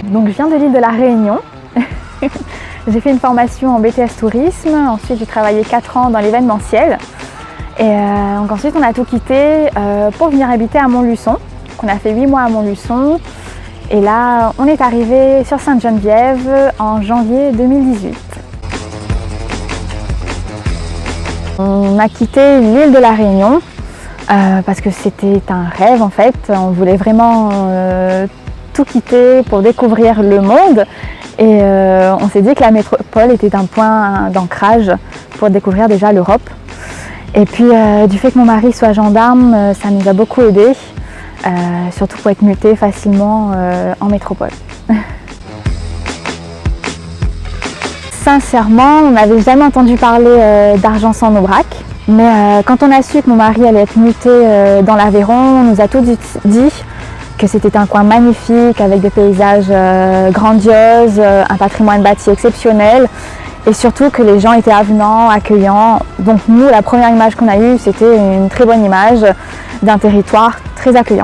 Donc je viens de l'île de la Réunion. J'ai fait une formation en BTS Tourisme, ensuite j'ai travaillé 4 ans dans l'événementiel. Et donc ensuite on a tout quitté pour venir habiter à Montluçon. Donc, on a fait 8 mois à Montluçon. Et là on est arrivé sur Sainte-Geneviève en janvier 2018. On a quitté l'île de la Réunion parce que c'était un rêve en fait. On voulait vraiment tout quitter pour découvrir le monde. Et on s'est dit que la métropole était un point d'ancrage pour découvrir déjà l'Europe. Et puis du fait que mon mari soit gendarme, ça nous a beaucoup aidés, surtout pour être muté facilement en métropole. Sincèrement, on n'avait jamais entendu parler d'Argençon-Aubrac, mais quand on a su que mon mari allait être muté dans l'Aveyron, on nous a tout dit que c'était un coin magnifique avec des paysages grandioses, un patrimoine bâti exceptionnel et surtout que les gens étaient avenants, accueillants. Donc nous, la première image qu'on a eue, c'était une très bonne image d'un territoire très accueillant.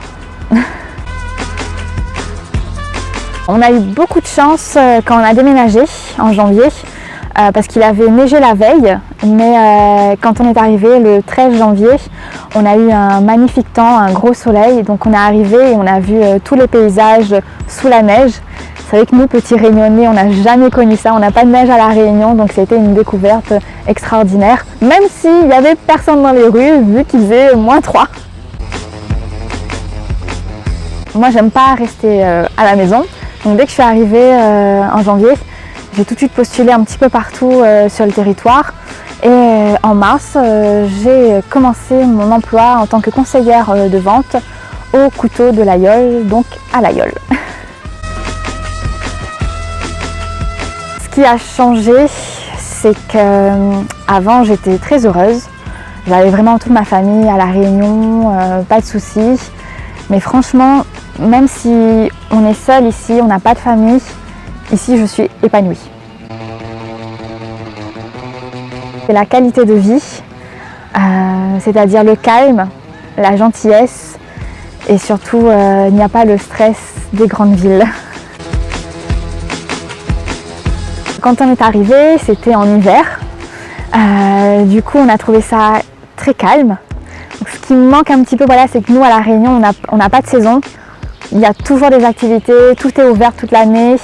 On a eu beaucoup de chance quand on a déménagé en janvier parce qu'il avait neigé la veille, mais quand on est arrivé le 13 janvier, on a eu un magnifique temps, un gros soleil, donc on est arrivé et on a vu tous les paysages sous la neige. C'est vrai que nous, petits Réunionnais, on n'a jamais connu ça, on n'a pas de neige à la Réunion, donc c'était une découverte extraordinaire, même s'il n'y avait personne dans les rues, vu qu'il faisait -3. Moi, j'aime pas rester à la maison, donc dès que je suis arrivée en janvier, j'ai tout de suite postulé un petit peu partout sur le territoire et en mars, j'ai commencé mon emploi en tant que conseillère de vente au couteau de l'Aïeul, donc à l'Aïeul. Ce qui a changé, c'est qu'avant j'étais très heureuse. J'avais vraiment toute ma famille à La Réunion, pas de soucis. Mais franchement, même si on est seul ici, on n'a pas de famille, ici je suis épanouie. C'est la qualité de vie, c'est-à-dire le calme, la gentillesse et surtout il n'y a pas le stress des grandes villes. Quand on est arrivé, c'était en hiver, du coup on a trouvé ça très calme. Donc, ce qui me manque un petit peu, voilà, c'est que nous à La Réunion, on n'a pas de saison. Il y a toujours des activités, tout est ouvert toute l'année.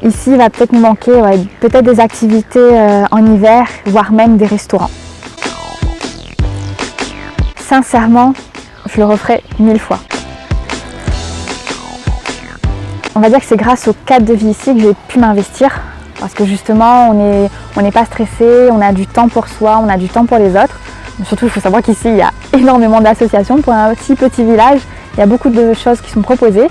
Ici, il va peut-être nous manquer peut-être des activités en hiver, voire même des restaurants. Sincèrement, je le referai 1000 fois. On va dire que c'est grâce au cadre de vie ici que j'ai pu m'investir. Parce que justement, on n'est pas stressé, on a du temps pour soi, on a du temps pour les autres. Surtout, il faut savoir qu'ici, il y a énormément d'associations. Pour un si petit village, il y a beaucoup de choses qui sont proposées.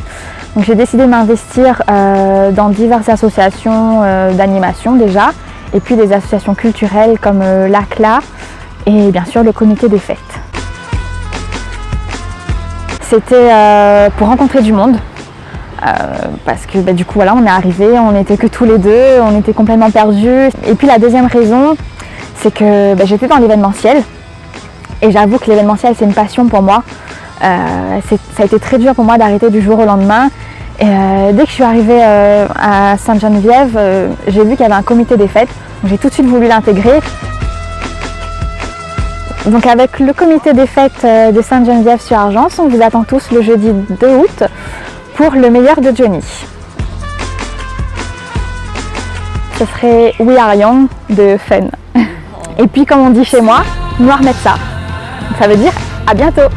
Donc j'ai décidé de m'investir dans diverses associations d'animation déjà, et puis des associations culturelles comme l'ACLA et bien sûr le comité des fêtes. C'était pour rencontrer du monde, parce que du coup voilà, on est arrivé, on n'était que tous les deux, on était complètement perdus. Et puis la deuxième raison, c'est que j'étais dans l'événementiel, et j'avoue que l'événementiel c'est une passion pour moi. Ça a été très dur pour moi d'arrêter du jour au lendemain. Et dès que je suis arrivée à Sainte-Geneviève, j'ai vu qu'il y avait un comité des fêtes. J'ai tout de suite voulu l'intégrer. Donc avec le comité des fêtes de Sainte-Geneviève-sur-Argence, on vous attend tous le jeudi 2 août pour le meilleur de Johnny. Ce serait We Are Young de Fun. Et puis comme on dit chez moi, Noir Metza. Ça veut dire à bientôt.